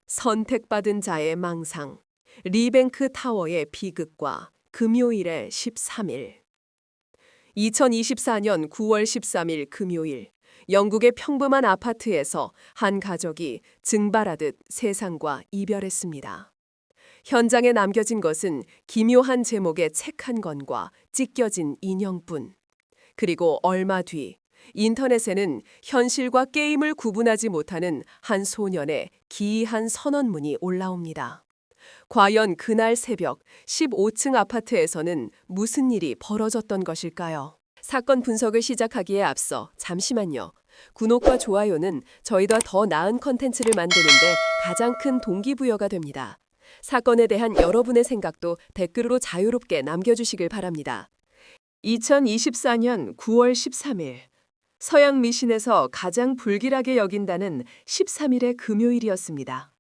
선택받은 자의 망상, 리뱅크 타워의 비극과 금요일의 13일. 2024년 9월 13일 금요일, 영국의 평범한 아파트에서 한 가족이 증발하듯 세상과 이별했습니다. 현장에 남겨진 것은 기묘한 제목의 책 한 권과 찢겨진 인형뿐. 그리고 얼마 뒤, 인터넷에는 현실과 게임을 구분하지 못하는 한 소년의 기이한 선언문이 올라옵니다. 과연 그날 새벽 15층 아파트에서는 무슨 일이 벌어졌던 것일까요? 사건 분석을 시작하기에 앞서 잠시만요. 구독과 좋아요는 저희가 더 나은 컨텐츠를 만드는데 가장 큰 동기부여가 됩니다. 사건에 대한 여러분의 생각도 댓글로 자유롭게 남겨주시길 바랍니다. 2024년 9월 13일, 서양 미신에서 가장 불길하게 여긴다는 13일의 금요일이었습니다.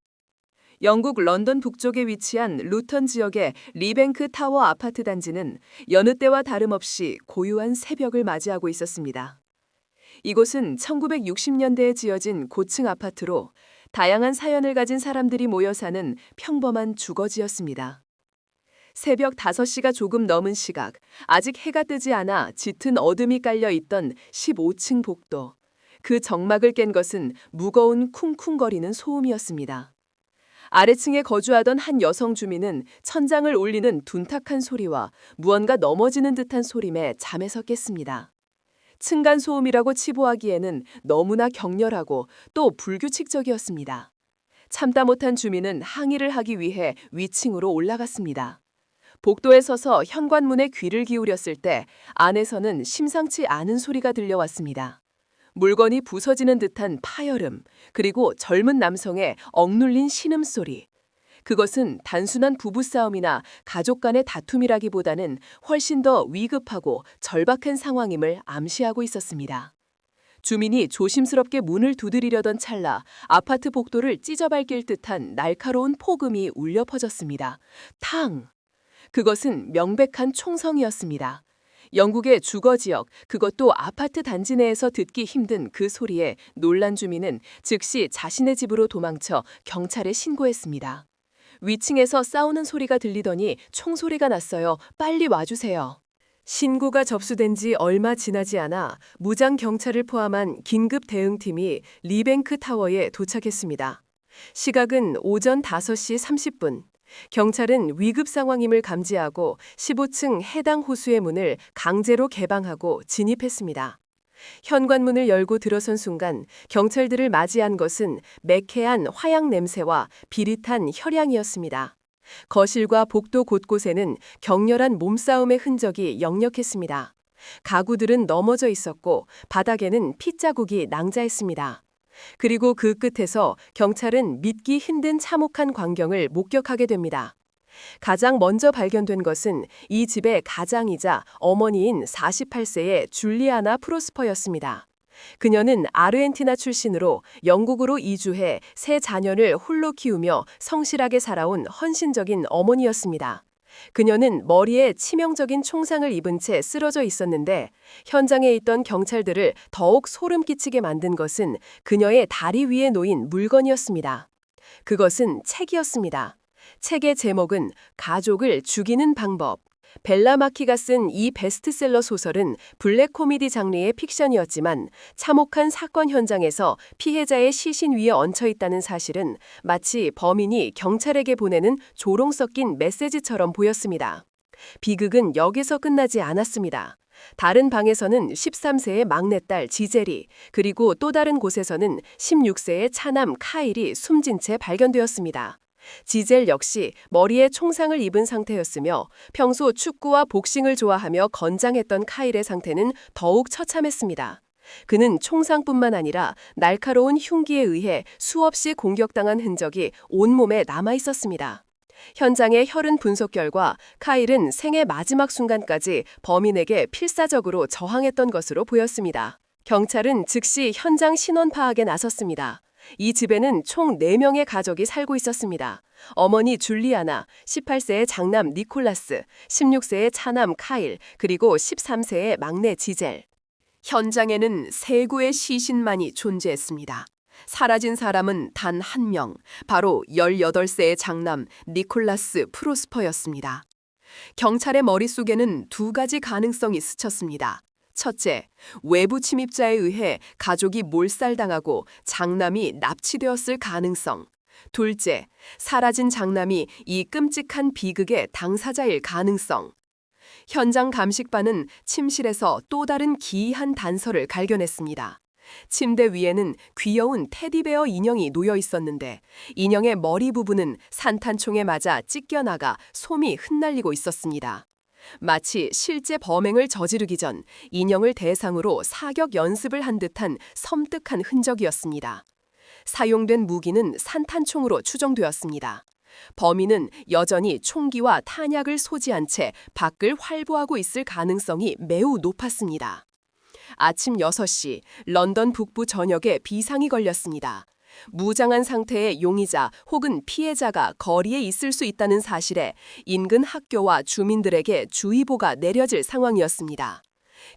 영국 런던 북쪽에 위치한 루턴 지역의 리뱅크 타워 아파트 단지는 여느 때와 다름없이 고요한 새벽을 맞이하고 있었습니다. 이곳은 1960년대에 지어진 고층 아파트로 다양한 사연을 가진 사람들이 모여 사는 평범한 주거지였습니다. 새벽 5시가 조금 넘은 시각, 아직 해가 뜨지 않아 짙은 어둠이 깔려 있던 15층 복도. 그 정막을 깬 것은 무거운 쿵쿵거리는 소음이었습니다. 아래층에 거주하던 한 여성 주민은 천장을 울리는 둔탁한 소리와 무언가 넘어지는 듯한 소림에 잠에서 깼습니다. 층간 소음이라고 치부하기에는 너무나 격렬하고 또 불규칙적이었습니다. 참다 못한 주민은 항의를 하기 위해 위층으로 올라갔습니다. 복도에 서서 현관문에 귀를 기울였을 때 안에서는 심상치 않은 소리가 들려왔습니다. 물건이 부서지는 듯한 파열음, 그리고 젊은 남성의 억눌린 신음소리. 그것은 단순한 부부싸움이나 가족 간의 다툼이라기보다는 훨씬 더 위급하고 절박한 상황임을 암시하고 있었습니다. 주민이 조심스럽게 문을 두드리려던 찰나 아파트 복도를 찢어밟힐 듯한 날카로운 폭음이 울려 퍼졌습니다. 탕! 그것은 명백한 총성이었습니다. 영국의 주거지역, 그것도 아파트 단지 내에서 듣기 힘든 그 소리에 놀란 주민은 즉시 자신의 집으로 도망쳐 경찰에 신고했습니다. 위층에서 싸우는 소리가 들리더니 총소리가 났어요. 빨리 와주세요. 신고가 접수된 지 얼마 지나지 않아 무장 경찰을 포함한 긴급 대응팀이 리뱅크 타워에 도착했습니다. 시각은 오전 5시 30분. 경찰은 위급 상황임을 감지하고 15층 해당 호수의 문을 강제로 개방하고 진입했습니다. 현관문을 열고 들어선 순간 경찰들을 맞이한 것은 매캐한 화약 냄새와 비릿한 혈향이었습니다. 거실과 복도 곳곳에는 격렬한 몸싸움의 흔적이 역력했습니다. 가구들은 넘어져 있었고 바닥에는 핏자국이 낭자했습니다. 그리고 그 끝에서 경찰은 믿기 힘든 참혹한 광경을 목격하게 됩니다. 가장 먼저 발견된 것은 이 집의 가장이자 어머니인 48세의 줄리아나 프로스퍼였습니다. 그녀는 아르헨티나 출신으로 영국으로 이주해 세 자녀를 홀로 키우며 성실하게 살아온 헌신적인 어머니였습니다. 그녀는 머리에 치명적인 총상을 입은 채 쓰러져 있었는데 현장에 있던 경찰들을 더욱 소름 끼치게 만든 것은 그녀의 다리 위에 놓인 물건이었습니다. 그것은 책이었습니다. 책의 제목은 가족을 죽이는 방법. 벨라 마키가 쓴 이 베스트셀러 소설은 블랙 코미디 장르의 픽션이었지만 참혹한 사건 현장에서 피해자의 시신 위에 얹혀 있다는 사실은 마치 범인이 경찰에게 보내는 조롱 섞인 메시지처럼 보였습니다. 비극은 여기서 끝나지 않았습니다. 다른 방에서는 13세의 막내딸 지젤이, 그리고 또 다른 곳에서는 16세의 차남 카일이 숨진 채 발견되었습니다. 지젤 역시 머리에 총상을 입은 상태였으며 평소 축구와 복싱을 좋아하며 건장했던 카일의 상태는 더욱 처참했습니다. 그는 총상뿐만 아니라 날카로운 흉기에 의해 수없이 공격당한 흔적이 온몸에 남아 있었습니다. 현장의 혈흔 분석 결과 카일은 생의 마지막 순간까지 범인에게 필사적으로 저항했던 것으로 보였습니다. 경찰은 즉시 현장 신원 파악에 나섰습니다. 이 집에는 총 4명의 가족이 살고 있었습니다. 어머니 줄리아나, 18세의 장남 니콜라스, 16세의 차남 카일, 그리고 13세의 막내 지젤. 현장에는 3구의 시신만이 존재했습니다. 사라진 사람은 단 한 명, 바로 18세의 장남 니콜라스 프로스퍼였습니다. 경찰의 머릿속에는 두 가지 가능성이 스쳤습니다. 첫째, 외부 침입자에 의해 가족이 몰살당하고 장남이 납치되었을 가능성. 둘째, 사라진 장남이 이 끔찍한 비극의 당사자일 가능성. 현장 감식반은 침실에서 또 다른 기이한 단서를 발견했습니다. 침대 위에는 귀여운 테디베어 인형이 놓여 있었는데 인형의 머리 부분은 산탄총에 맞아 찢겨나가 솜이 흩날리고 있었습니다. 마치 실제 범행을 저지르기 전 인형을 대상으로 사격 연습을 한 듯한 섬뜩한 흔적이었습니다. 사용된 무기는 산탄총으로 추정되었습니다. 범인은 여전히 총기와 탄약을 소지한 채 밖을 활보하고 있을 가능성이 매우 높았습니다. 아침 6시 런던 북부 전역에 비상이 걸렸습니다. 무장한 상태의 용의자 혹은 피해자가 거리에 있을 수 있다는 사실에 인근 학교와 주민들에게 주의보가 내려질 상황이었습니다.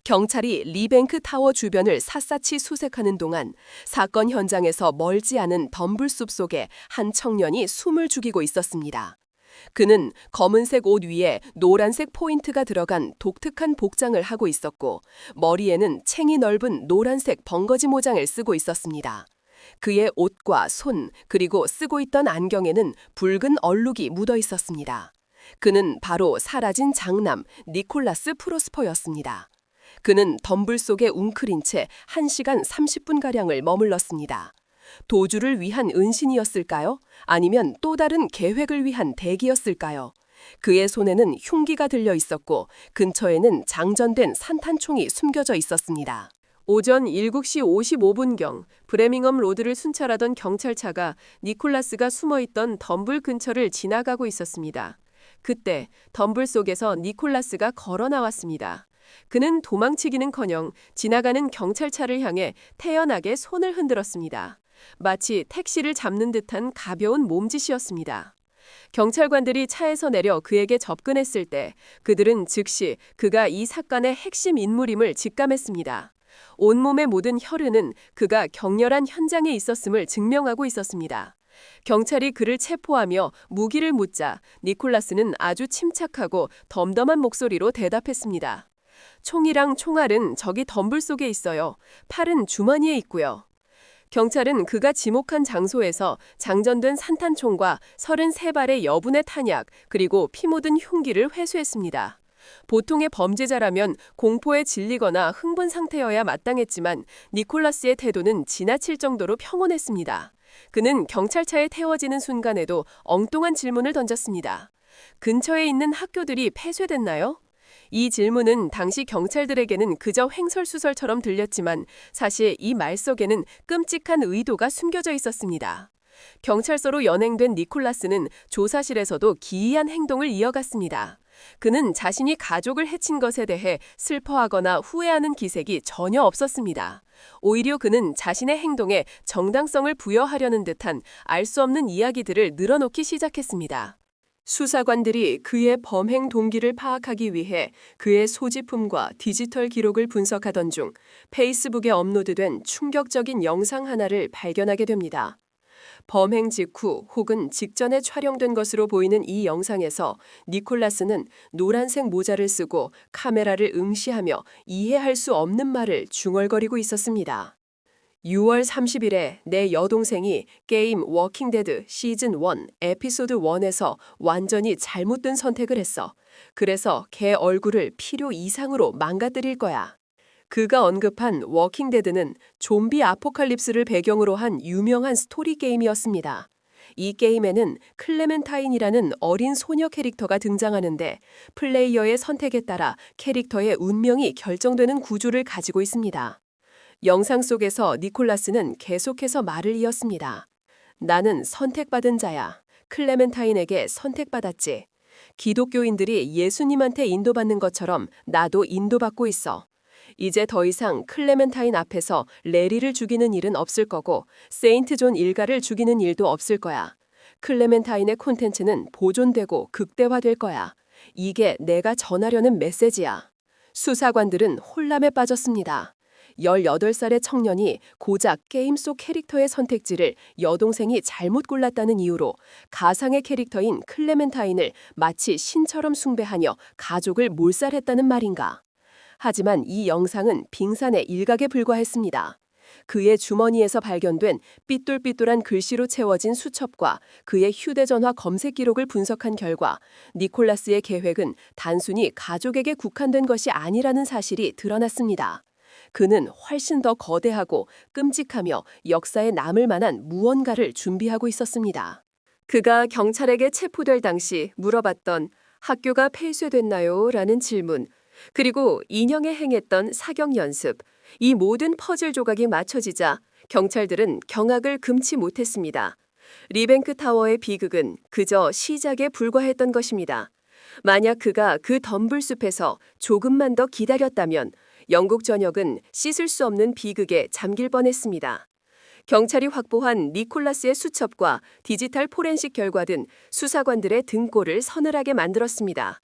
경찰이 리뱅크 타워 주변을 샅샅이 수색하는 동안 사건 현장에서 멀지 않은 덤불숲 속에 한 청년이 숨을 죽이고 있었습니다. 그는 검은색 옷 위에 노란색 포인트가 들어간 독특한 복장을 하고 있었고 머리에는 챙이 넓은 노란색 벙거지 모장을 쓰고 있었습니다. 그의 옷과 손 그리고 쓰고 있던 안경에는 붉은 얼룩이 묻어 있었습니다. 그는 바로 사라진 장남 니콜라스 프로스퍼였습니다. 그는 덤불 속에 웅크린 채 1시간 30분가량을 머물렀습니다. 도주를 위한 은신이었을까요? 아니면 또 다른 계획을 위한 대기였을까요? 그의 손에는 흉기가 들려 있었고 근처에는 장전된 산탄총이 숨겨져 있었습니다. 오전 7시 55분경 브레밍엄 로드를 순찰하던 경찰차가 니콜라스가 숨어있던 덤불 근처를 지나가고 있었습니다. 그때 덤불 속에서 니콜라스가 걸어 나왔습니다. 그는 도망치기는커녕 지나가는 경찰차를 향해 태연하게 손을 흔들었습니다. 마치 택시를 잡는 듯한 가벼운 몸짓이었습니다. 경찰관들이 차에서 내려 그에게 접근했을 때 그들은 즉시 그가 이 사건의 핵심 인물임을 직감했습니다. 온몸에 묻은 혈흔은 그가 격렬한 현장에 있었음을 증명하고 있었습니다. 경찰이 그를 체포하며 무기를 묻자 니콜라스는 아주 침착하고 덤덤한 목소리로 대답했습니다. 총이랑 총알은 저기 덤불 속에 있어요. 팔은 주머니에 있고요. 경찰은 그가 지목한 장소에서 장전된 산탄총과 33발의 여분의 탄약 그리고 피 묻은 흉기를 회수했습니다. 보통의 범죄자라면 공포에 질리거나 흥분 상태여야 마땅했지만 니콜라스의 태도는 지나칠 정도로 평온했습니다. 그는 경찰차에 태워지는 순간에도 엉뚱한 질문을 던졌습니다. 근처에 있는 학교들이 폐쇄됐나요? 이 질문은 당시 경찰들에게는 그저 횡설수설처럼 들렸지만 사실 이 말 속에는 끔찍한 의도가 숨겨져 있었습니다. 경찰서로 연행된 니콜라스는 조사실에서도 기이한 행동을 이어갔습니다. 그는 자신이 가족을 해친 것에 대해 슬퍼하거나 후회하는 기색이 전혀 없었습니다. 오히려 그는 자신의 행동에 정당성을 부여하려는 듯한 알 수 없는 이야기들을 늘어놓기 시작했습니다. 수사관들이 그의 범행 동기를 파악하기 위해 그의 소지품과 디지털 기록을 분석하던 중 페이스북에 업로드된 충격적인 영상 하나를 발견하게 됩니다. 범행 직후 혹은 직전에 촬영된 것으로 보이는 이 영상에서 니콜라스는 노란색 모자를 쓰고 카메라를 응시하며 이해할 수 없는 말을 중얼거리고 있었습니다. 6월 30일에 내 여동생이 게임 워킹데드 시즌 1 에피소드 1에서 완전히 잘못된 선택을 했어. 그래서 걔 얼굴을 필요 이상으로 망가뜨릴 거야. 그가 언급한 워킹데드는 좀비 아포칼립스를 배경으로 한 유명한 스토리 게임이었습니다. 이 게임에는 클레멘타인이라는 어린 소녀 캐릭터가 등장하는데 플레이어의 선택에 따라 캐릭터의 운명이 결정되는 구조를 가지고 있습니다. 영상 속에서 니콜라스는 계속해서 말을 이었습니다. 나는 선택받은 자야. 클레멘타인에게 선택받았지. 기독교인들이 예수님한테 인도받는 것처럼 나도 인도받고 있어. 이제 더 이상 클레멘타인 앞에서 레리를 죽이는 일은 없을 거고 세인트 존 일가를 죽이는 일도 없을 거야. 클레멘타인의 콘텐츠는 보존되고 극대화될 거야. 이게 내가 전하려는 메시지야. 수사관들은 혼란에 빠졌습니다. 18살의 청년이 고작 게임 속 캐릭터의 선택지를 여동생이 잘못 골랐다는 이유로 가상의 캐릭터인 클레멘타인을 마치 신처럼 숭배하며 가족을 몰살했다는 말인가. 하지만 이 영상은 빙산의 일각에 불과했습니다. 그의 주머니에서 발견된 삐뚤삐뚤한 글씨로 채워진 수첩과 그의 휴대전화 검색 기록을 분석한 결과 니콜라스의 계획은 단순히 가족에게 국한된 것이 아니라는 사실이 드러났습니다. 그는 훨씬 더 거대하고 끔찍하며 역사에 남을 만한 무언가를 준비하고 있었습니다. 그가 경찰에게 체포될 당시 물어봤던 학교가 폐쇄됐나요? 라는 질문, 그리고 인형에 행했던 사격 연습, 이 모든 퍼즐 조각이 맞춰지자 경찰들은 경악을 금치 못했습니다. 리뱅크 타워의 비극은 그저 시작에 불과했던 것입니다. 만약 그가 그 덤불숲에서 조금만 더 기다렸다면 영국 전역은 씻을 수 없는 비극에 잠길 뻔했습니다. 경찰이 확보한 니콜라스의 수첩과 디지털 포렌식 결과 등 수사관들의 등골을 서늘하게 만들었습니다.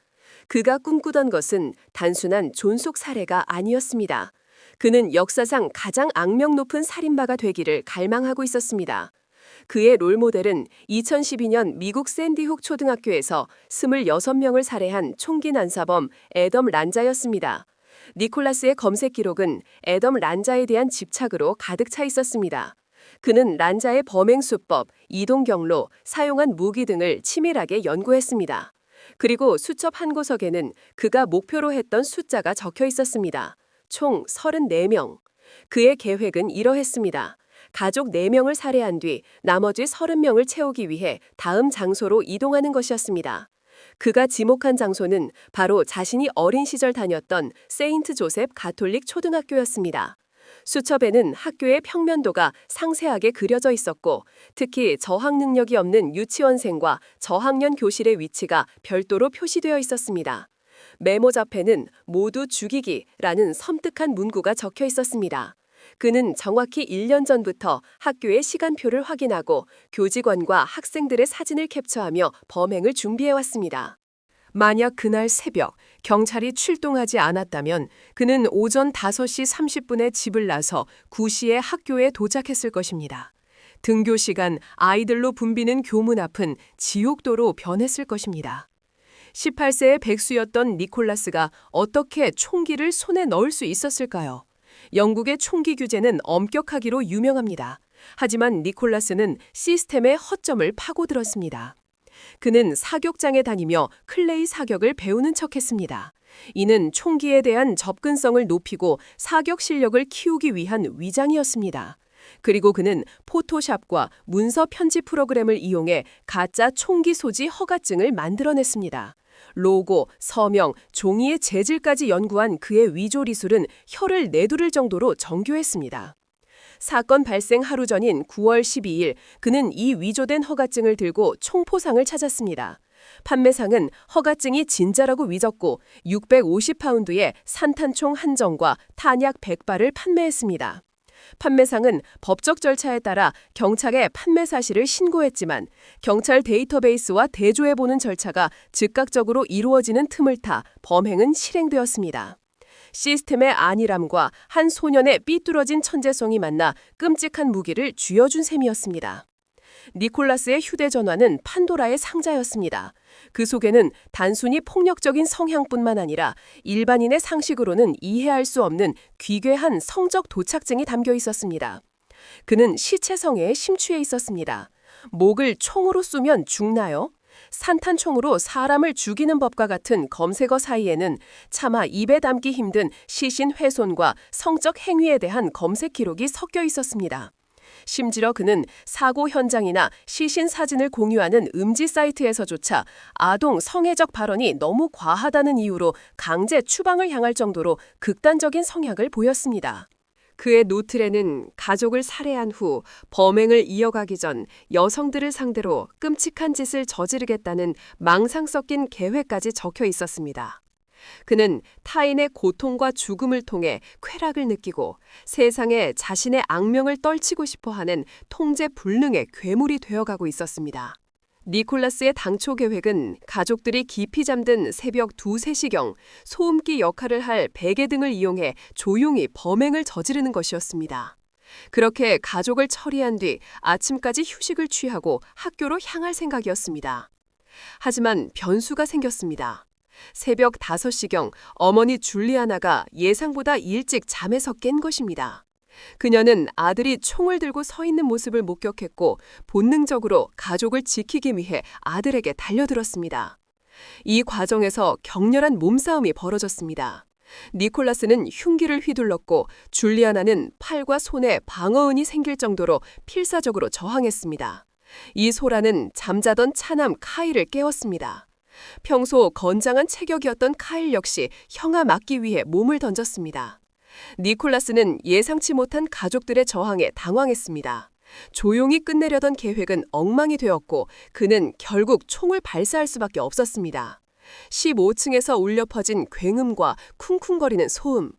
그가 꿈꾸던 것은 단순한 존속 살해가 아니었습니다. 그는 역사상 가장 악명 높은 살인마가 되기를 갈망하고 있었습니다. 그의 롤모델은 2012년 미국 샌디훅 초등학교에서 26명을 살해한 총기 난사범 애덤 란자였습니다. 니콜라스의 검색 기록은 애덤 란자에 대한 집착으로 가득 차 있었습니다. 그는 란자의 범행 수법, 이동 경로, 사용한 무기 등을 치밀하게 연구했습니다. 그리고 수첩 한 구석에는 그가 목표로 했던 숫자가 적혀 있었습니다. 총 34명. 그의 계획은 이러했습니다. 가족 4명을 살해한 뒤 나머지 30명을 채우기 위해 다음 장소로 이동하는 것이었습니다. 그가 지목한 장소는 바로 자신이 어린 시절 다녔던 세인트 조셉 가톨릭 초등학교였습니다. 수첩에는 학교의 평면도가 상세하게 그려져 있었고, 특히 저학 능력이 없는 유치원생과 저학년 교실의 위치가 별도로 표시되어 있었습니다. 메모잡에는 모두 죽이기라는 섬뜩한 문구가 적혀 있었습니다. 그는 정확히 1년 전부터 학교의 시간표를 확인하고 교직원과 학생들의 사진을 캡처하며 범행을 준비해왔습니다. 만약 그날 새벽 경찰이 출동하지 않았다면 그는 오전 5시 30분에 집을 나서 9시에 학교에 도착했을 것입니다. 등교 시간 아이들로 붐비는 교문 앞은 지옥도로 변했을 것입니다. 18세의 백수였던 니콜라스가 어떻게 총기를 손에 넣을 수 있었을까요? 영국의 총기 규제는 엄격하기로 유명합니다. 하지만 니콜라스는 시스템의 허점을 파고들었습니다. 그는 사격장에 다니며 클레이 사격을 배우는 척했습니다. 이는 총기에 대한 접근성을 높이고 사격 실력을 키우기 위한 위장이었습니다. 그리고 그는 포토샵과 문서 편집 프로그램을 이용해 가짜 총기 소지 허가증을 만들어냈습니다. 로고, 서명, 종이의 재질까지 연구한 그의 위조리술은 혀를 내두를 정도로 정교했습니다. 사건 발생 하루 전인 9월 12일 그는 이 위조된 허가증을 들고 총포상을 찾았습니다. 판매상은 허가증이 진짜라고 위졌고 650파운드의 산탄총 한 정과 탄약 100발을 판매했습니다. 판매상은 법적 절차에 따라 경찰에 판매 사실을 신고했지만 경찰 데이터베이스와 대조해보는 절차가 즉각적으로 이루어지는 틈을 타 범행은 실행되었습니다. 시스템의 안일함과 한 소년의 삐뚤어진 천재성이 만나 끔찍한 무기를 쥐어준 셈이었습니다. 니콜라스의 휴대전화는 판도라의 상자였습니다. 그 속에는 단순히 폭력적인 성향뿐만 아니라 일반인의 상식으로는 이해할 수 없는 귀괴한 성적 도착증이 담겨 있었습니다. 그는 시체성애에 심취해 있었습니다. 목을 총으로 쏘면 죽나요? 산탄총으로 사람을 죽이는 법과 같은 검색어 사이에는 차마 입에 담기 힘든 시신 훼손과 성적 행위에 대한 검색 기록이 섞여 있었습니다. 심지어 그는 사고 현장이나 시신 사진을 공유하는 음지 사이트에서조차 아동 성애적 발언이 너무 과하다는 이유로 강제 추방을 향할 정도로 극단적인 성향을 보였습니다. 그의 노트에는 가족을 살해한 후 범행을 이어가기 전 여성들을 상대로 끔찍한 짓을 저지르겠다는 망상 섞인 계획까지 적혀 있었습니다. 그는 타인의 고통과 죽음을 통해 쾌락을 느끼고 세상에 자신의 악명을 떨치고 싶어 하는 통제 불능의 괴물이 되어가고 있었습니다. 니콜라스의 당초 계획은 가족들이 깊이 잠든 새벽 2, 3시경 소음기 역할을 할 베개 등을 이용해 조용히 범행을 저지르는 것이었습니다. 그렇게 가족을 처리한 뒤 아침까지 휴식을 취하고 학교로 향할 생각이었습니다. 하지만 변수가 생겼습니다. 새벽 5시경 어머니 줄리아나가 예상보다 일찍 잠에서 깬 것입니다. 그녀는 아들이 총을 들고 서 있는 모습을 목격했고 본능적으로 가족을 지키기 위해 아들에게 달려들었습니다. 이 과정에서 격렬한 몸싸움이 벌어졌습니다. 니콜라스는 흉기를 휘둘렀고 줄리아나는 팔과 손에 방어은이 생길 정도로 필사적으로 저항했습니다. 이 소란은 잠자던 차남 카일을 깨웠습니다. 평소 건장한 체격이었던 카일 역시 형아 맞기 위해 몸을 던졌습니다. 니콜라스는 예상치 못한 가족들의 저항에 당황했습니다. 조용히 끝내려던 계획은 엉망이 되었고 그는 결국 총을 발사할 수밖에 없었습니다. 15층에서 울려 퍼진 굉음과 쿵쿵거리는 소음.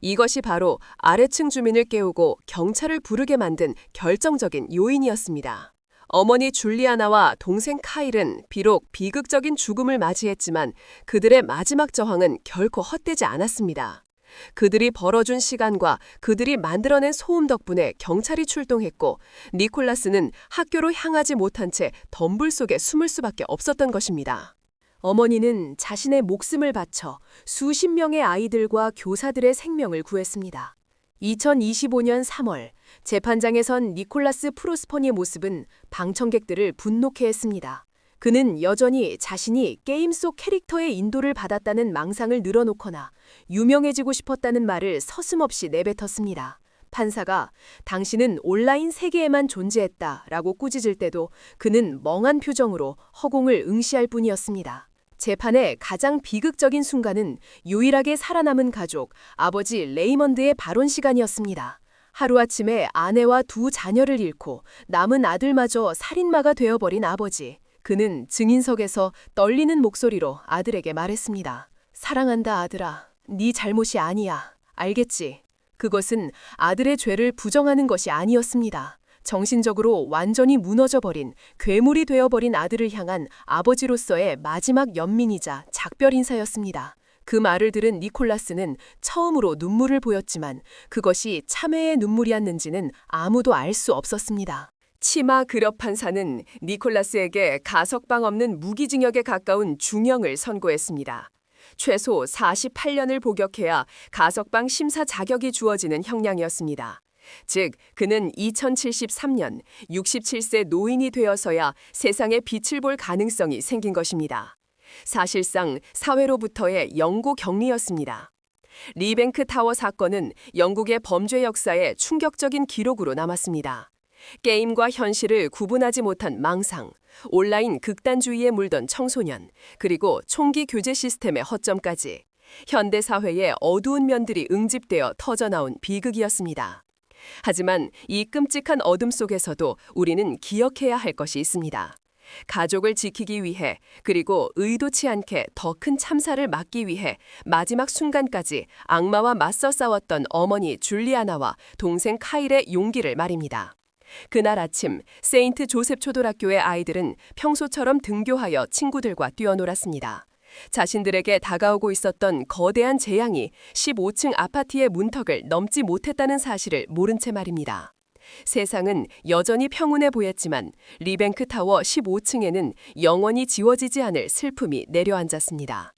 이것이 바로 아래층 주민을 깨우고 경찰을 부르게 만든 결정적인 요인이었습니다. 어머니 줄리아나와 동생 카일은 비록 비극적인 죽음을 맞이했지만 그들의 마지막 저항은 결코 헛되지 않았습니다. 그들이 벌어준 시간과 그들이 만들어낸 소음 덕분에 경찰이 출동했고 니콜라스는 학교로 향하지 못한 채 덤불 속에 숨을 수밖에 없었던 것입니다. 어머니는 자신의 목숨을 바쳐 수십 명의 아이들과 교사들의 생명을 구했습니다. 2025년 3월 재판장에 선 니콜라스 프로스퍼니의 모습은 방청객들을 분노케 했습니다. 그는 여전히 자신이 게임 속 캐릭터의 인도를 받았다는 망상을 늘어놓거나 유명해지고 싶었다는 말을 서슴없이 내뱉었습니다. 판사가 당신은 온라인 세계에만 존재했다라고 꾸짖을 때도 그는 멍한 표정으로 허공을 응시할 뿐이었습니다. 재판의 가장 비극적인 순간은 유일하게 살아남은 가족, 아버지 레이먼드의 발언 시간이었습니다. 하루아침에 아내와 2 자녀를 잃고 남은 아들마저 살인마가 되어버린 아버지. 그는 증인석에서 떨리는 목소리로 아들에게 말했습니다. 사랑한다 아들아. 네 잘못이 아니야. 알겠지? 그것은 아들의 죄를 부정하는 것이 아니었습니다. 정신적으로 완전히 무너져버린, 괴물이 되어버린 아들을 향한 아버지로서의 마지막 연민이자 작별 인사였습니다. 그 말을 들은 니콜라스는 처음으로 눈물을 보였지만 그것이 참회의 눈물이었는지는 아무도 알 수 없었습니다. 치마 그렵 판사는 니콜라스에게 가석방 없는 무기징역에 가까운 중형을 선고했습니다. 최소 48년을 복역해야 가석방 심사 자격이 주어지는 형량이었습니다. 즉, 그는 2073년 67세 노인이 되어서야 세상에 빛을 볼 가능성이 생긴 것입니다. 사실상 사회로부터의 영구 격리였습니다. 리뱅크 타워 사건은 영국의 범죄 역사에 충격적인 기록으로 남았습니다. 게임과 현실을 구분하지 못한 망상, 온라인 극단주의에 물든 청소년, 그리고 총기 규제 시스템의 허점까지 현대 사회의 어두운 면들이 응집되어 터져나온 비극이었습니다. 하지만 이 끔찍한 어둠 속에서도 우리는 기억해야 할 것이 있습니다. 가족을 지키기 위해 그리고 의도치 않게 더 큰 참사를 막기 위해 마지막 순간까지 악마와 맞서 싸웠던 어머니 줄리아나와 동생 카일의 용기를 말입니다. 그날 아침 세인트 조셉 초등학교의 아이들은 평소처럼 등교하여 친구들과 뛰어놀았습니다. 자신들에게 다가오고 있었던 거대한 재앙이 15층 아파트의 문턱을 넘지 못했다는 사실을 모른 채 말입니다. 세상은 여전히 평온해 보였지만 리뱅크 타워 15층에는 영원히 지워지지 않을 슬픔이 내려앉았습니다.